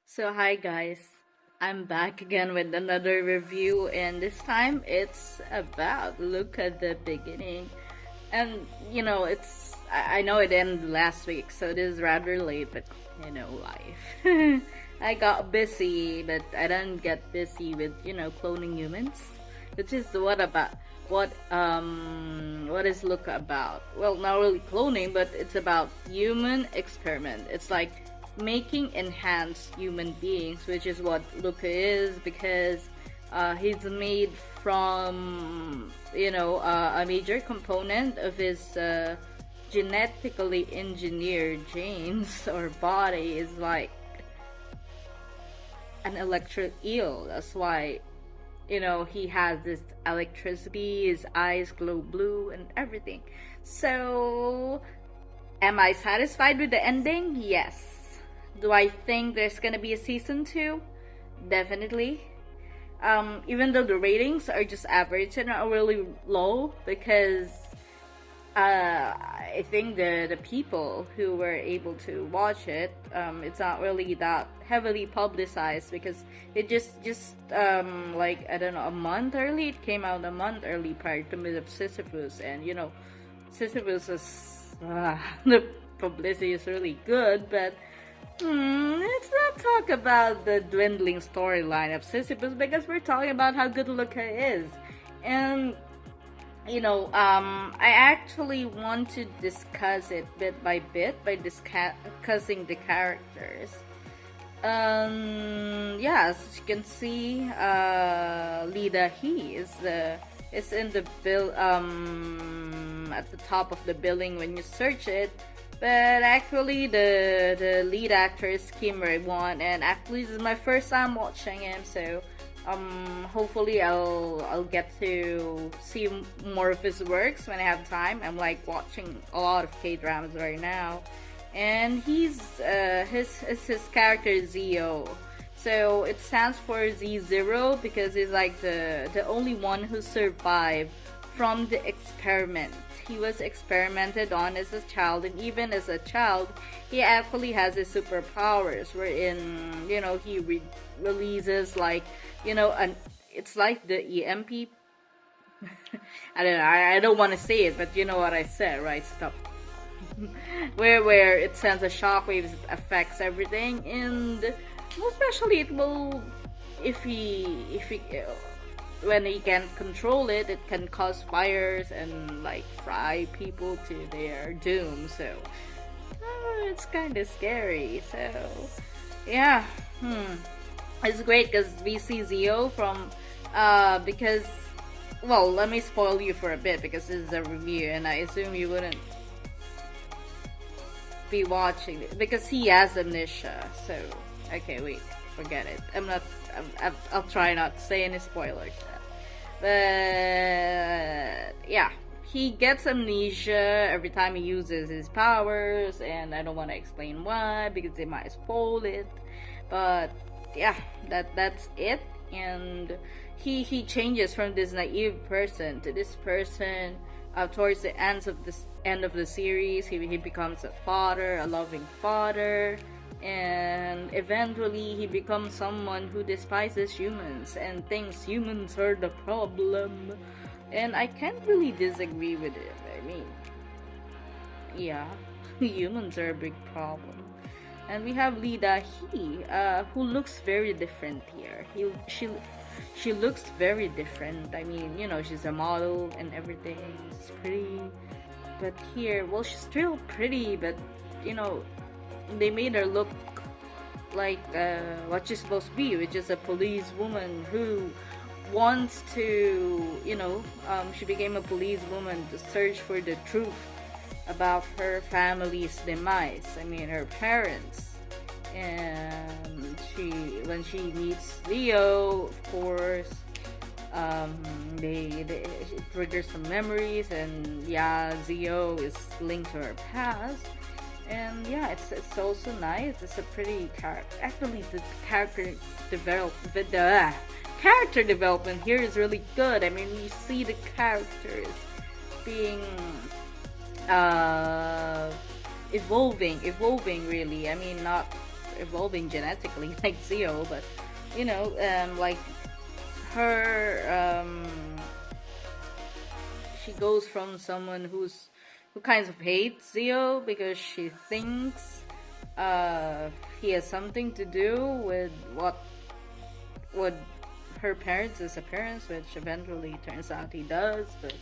So, hi guys, I'm back again with another review, and this time it's about Luca the Beginning. And I know it ended last week, so it is rather late, but life. I got busy, but I didn't get busy with, cloning humans, which is what is Luca about? Well, not really cloning, but it's about human experiment. It's like making enhanced human beings, which is what Luca is, because he's made from a major component of his genetically engineered genes or body is like an electric eel. That's why he has this electricity, his eyes glow blue and everything. So, am I satisfied with the ending? Yes. Do I think there's gonna be a season 2? Definitely. Even though the ratings are just average and are really low, because I think the people who were able to watch it, it's not really that heavily publicized because it just like I don't know, a month early. It came out a month early prior to mid of Sisyphus, and Sisyphus is the publicity is really good, but let's not talk about the dwindling storyline of Sisyphus because we're talking about how good Luca is, and I actually want to discuss it bit by bit by discussing the characters. Yeah, as you can see, Lida he is in the bill at the top of the billing when you search it. But actually, the lead actor is Kim Rae-won, and actually this is my first time watching him, so hopefully I'll get to see more of his works when I have time. I'm like watching a lot of K-dramas right now, and his character is Zio. So it stands for Z0 because he's like the only one who survived from the experiment. He was experimented on as a child, and even as a child, he actually has his superpowers. Wherein he releases like it's like the EMP. I don't know. I don't want to say it, but you know what I said, right? Stop. where it sends a shockwave, it affects everything, and especially it will if he when he can't control it, it can cause fires and like fry people to their doom. So it's kind of scary. So yeah, it's great because we see Zio from because well, let me spoil you for a bit because this is a review, and I assume you wouldn't be watching it because he has amnesia. So okay, wait, forget it. I'll try not to say any spoilers. But yeah, he gets amnesia every time he uses his powers, and I don't want to explain why because they might spoil it. But yeah, that's it. And he changes from this naive person to this person. Towards the end of the series, he becomes a father, a loving father, and eventually he becomes someone who despises humans and thinks humans are the problem. And I can't really disagree with it. I mean, yeah, humans are a big problem. And we have Lida who looks very different here. She looks very different. I mean, she's a model and everything. She's pretty. But here, well, she's still pretty, but they made her look like what she's supposed to be, which is a police woman who wants to, she became a police woman to search for the truth about her family's demise. I mean, her parents. And when she meets Leo, of course, it triggers some memories, and yeah, Zio is linked to her past. And yeah, it's also nice. It's a pretty character. Actually, the character development here is really good. I mean, you see the characters being evolving really. I mean, not evolving genetically like Zio, but like her, she goes from someone who kind of hates Zio because she thinks he has something to do with what her parents' appearance, which eventually turns out he does, but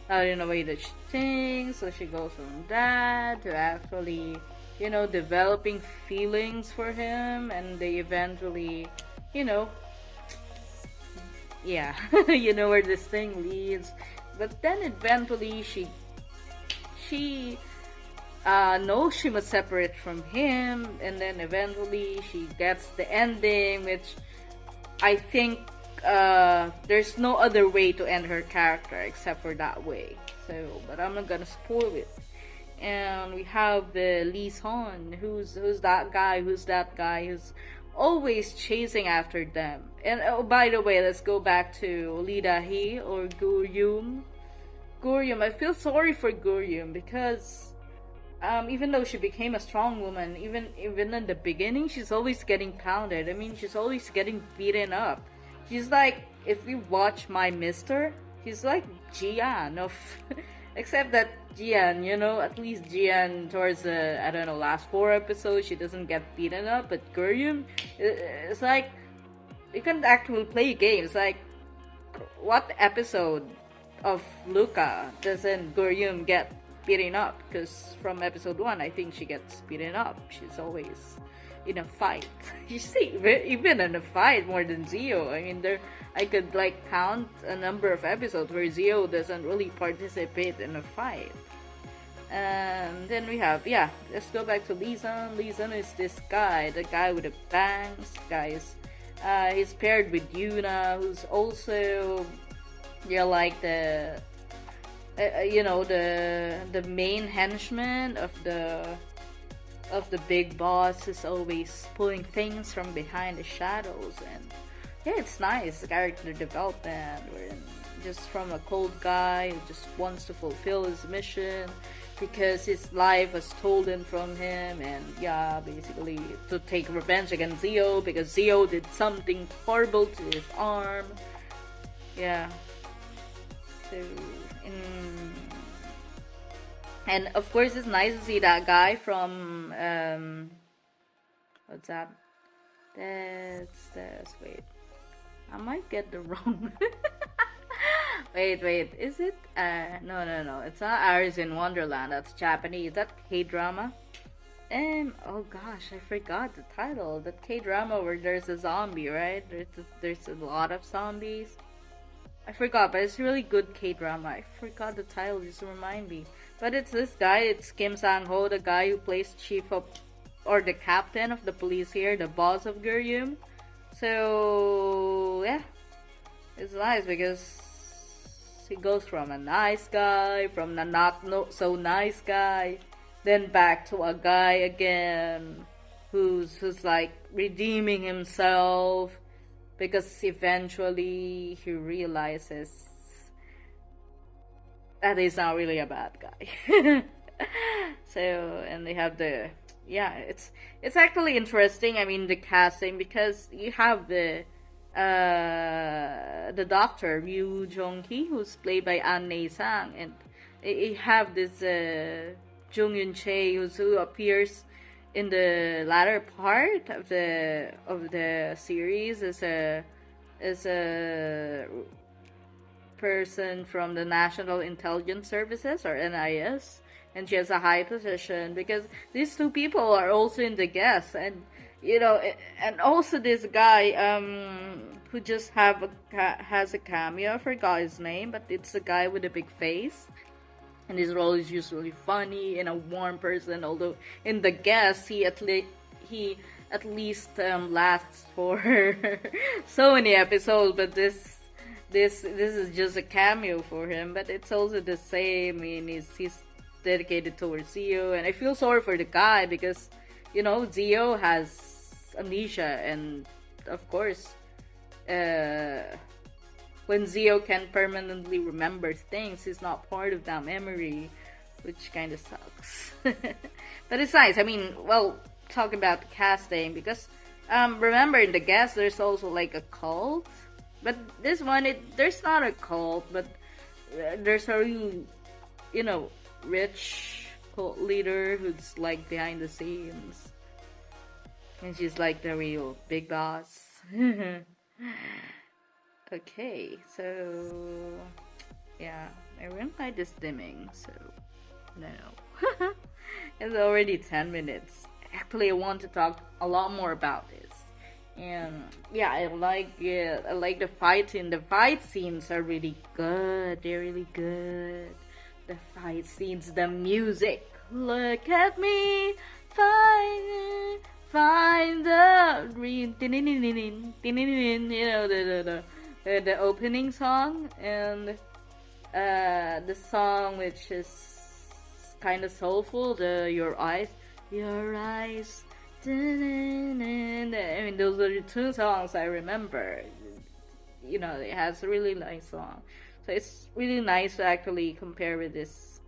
not in a way that she thinks. So she goes from that to actually, developing feelings for him, and they eventually, yeah, where this thing leads. But then eventually she knows she must separate from him, and then eventually she gets the ending, which I think there's no other way to end her character except for that way. So, but I'm not gonna spoil it. And we have the Lee Son, who's that guy who's always chasing after them. And oh, by the way, let's go back to Lida Hee or Guryum. I feel sorry for Guryum because even though she became a strong woman, even in the beginning, she's always getting pounded. I mean, she's always getting beaten up. She's like, if you watch My Mister, she's like Jian of, except that Jian, at least Jian towards the, I don't know, last 4 episodes, she doesn't get beaten up, but Guryum, it's like, you can actually play games. Like, what episode of Luca doesn't Guryum get beaten up? Because from episode 1, I think she gets beaten up. She's always in a fight. You see, even in a fight more than Zio. I mean, I could like count a number of episodes where Zio doesn't really participate in a fight. And then we have, let's go back to Lee Sun. Lee Sun is this guy, the guy with the bangs, guys. He's paired with Yuna, who's also, like the the main henchman of the big boss, is always pulling things from behind the shadows. And it's nice character development, where just from a cold guy who just wants to fulfill his mission because his life was stolen from him, and basically to take revenge against Zio because Zio did something horrible to his arm. So and of course it's nice to see that guy from what's that? That's wait. I might get the wrong wait, is it? No. It's not Alice in Wonderland. That's Japanese. Is that K-drama? Oh gosh, I forgot the title. That K-drama where there's a zombie, right? There's a lot of zombies. I forgot, but it's really good K-drama. I forgot the title, just to remind me. But it's this guy, it's Kim Sang-ho, the guy who plays chief of, or the captain of the police here, the boss of Guryum. So, it's nice because he goes from a nice guy, from a not so nice guy, then back to a guy again, who's like redeeming himself, because eventually he realizes that he's not really a bad guy. So, and they have the, it's actually interesting. I mean, the casting, because you have the doctor Ryu Jong-hee, who's played by An Na-sang, and you have this Jung Yun-chae, who appears in the latter part of the series as a person from the National Intelligence Services, or NIS, and she has a high position because these two people are also in the guests, and and also this guy who just has a cameo. I forgot his name, but it's the guy with the big face. And his role is usually funny and a warm person. Although in the guest, he at least lasts for so many episodes. But this is just a cameo for him. But it's also the same. I mean, he's dedicated towards Zio, and I feel sorry for the guy because Zio has amnesia, and of course, when Zio can permanently remember things, he's not part of that memory, which kind of sucks. But it's nice. I mean, well, talk about the casting because remember in the guest there's also like a cult, but this one there's not a cult, but there's a real, rich cult leader who's like behind the scenes, and she's like the real big boss. Okay, so yeah, I really like this dimming, so no. It's already 10 minutes. Actually, I want to talk a lot more about this. And yeah, I like it. I like the fight scene. The fight scenes are really good. They're really good. The fight scenes, the music. Look at me, find the green. You know the opening song and the song which is kind of soulful. Your eyes. I mean, those are the two songs I remember. It has a really nice song. So it's really nice to actually compare with this.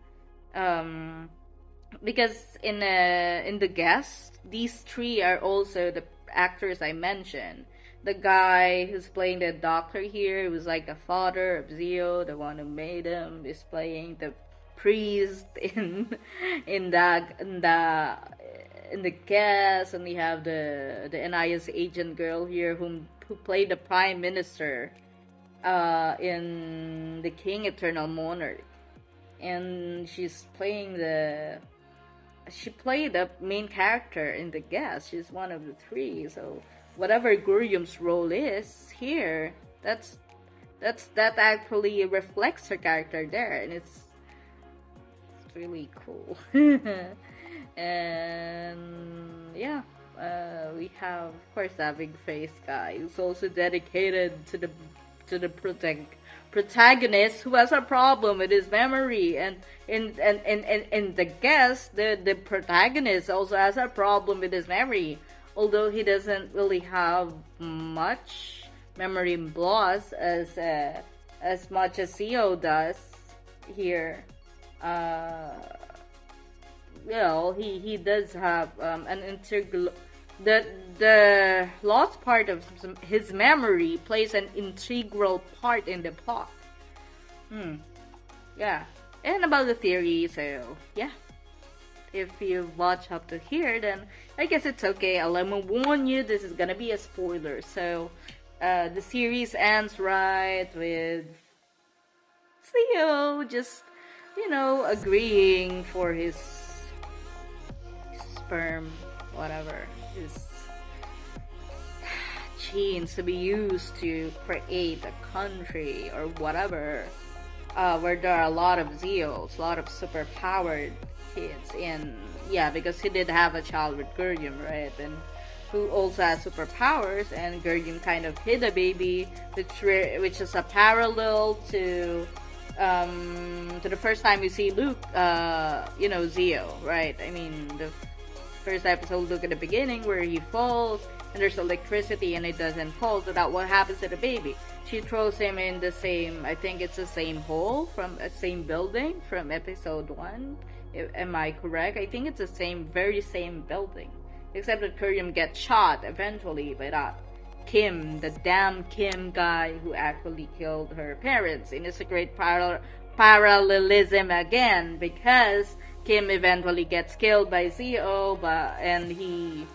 Because in the guest, these three are also the actors I mentioned. The guy who's playing the doctor here, who was like the father of Zio, the one who made him, is playing the priest in the guest, and we have the NIS agent girl here who played the prime minister in The King Eternal Monarch, and she played the main character in the guest. She's one of the three. So whatever Gurium's role is here, that actually reflects her character there, and it's really cool. And yeah, we have of course that big face guy who's also dedicated to the protagonist who has a problem with his memory, and in the guest, the protagonist also has a problem with his memory, although he doesn't really have much memory loss as much as Zio does here. He does have an integral. The lost part of his memory plays an integral part in the plot. Yeah, and about the theory. So yeah, if you watch up to here, then I guess it's okay. I'll warn you, this is gonna be a spoiler. So the series ends right with Zio just agreeing for his sperm, whatever, his genes to be used to create a country or whatever, where there are a lot of Zeos, a lot of super powered kids, and yeah, because he did have a child with Gurium, right, and who also has superpowers, and Gurium kind of hid a baby, which is a parallel to the first time you see Luke, Zio, right? I mean, the first episode, look at the beginning where he falls and there's electricity and it doesn't fall, so that what happens to the baby? She throws him in the same, I think it's the same hole from a same building from episode 1. Am I correct? I think it's the very same building, except that Gurium gets shot eventually by that Kim, the damn Kim guy who actually killed her parents. And it's a great parallelism again, because Kim eventually gets killed by Zio, and he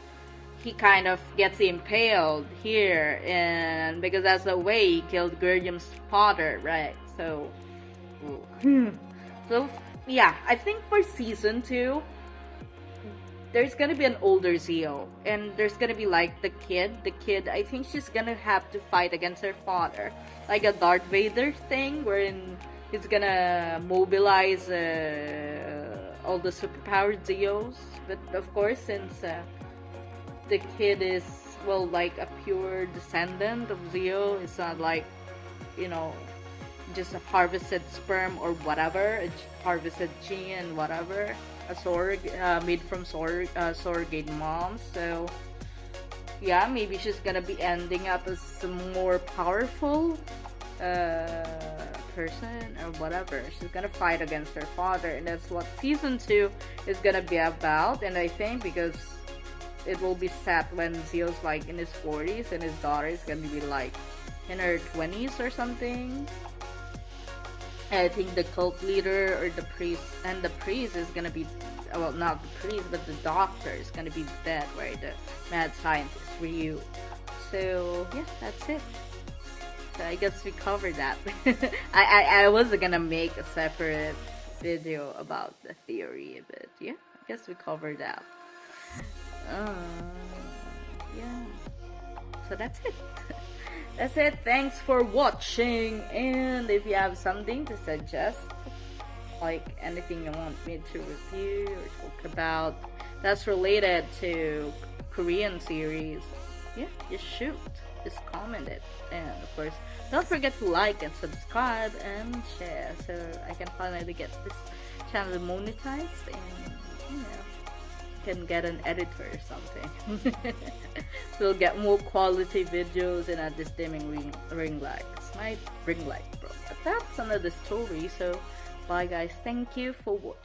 kind of gets impaled here, and because that's the way he killed Gurium's father, right? So yeah, I think for season 2, there's gonna be an older Zio, and there's gonna be like the kid, I think she's gonna have to fight against her father, like a Darth Vader thing, wherein he's gonna mobilize all the superpowered Zeos. But of course, since the kid is, like a pure descendant of Zio, it's not like, just a harvested sperm or whatever, a harvested gene, whatever, made from surrogate moms. So yeah, maybe she's gonna be ending up as a more powerful person or whatever. She's gonna fight against her father, and that's what season 2 is gonna be about. And I think because it will be set when Zio's like in his 40s and his daughter is gonna be like in her 20s or something. I think the cult leader or the priest, and the priest is gonna be, well, not the priest, but the doctor is gonna be dead, right? The mad scientist, Ryu. So yeah, that's it. So I guess we covered that. I wasn't gonna make a separate video about the theory, but yeah, I guess we covered that. Yeah. So that's it. That's it. Thanks for watching. And if you have something to suggest, like anything you want me to review or talk about that's related to Korean series, yeah, just shoot. Just comment it. And of course, don't forget to like and subscribe and share so I can finally get this channel monetized and, you know, can get an editor or something. So we'll get more quality videos and at this dimming ring light. It's my ring light, bro. But that's another story. So bye guys. Thank you for watching.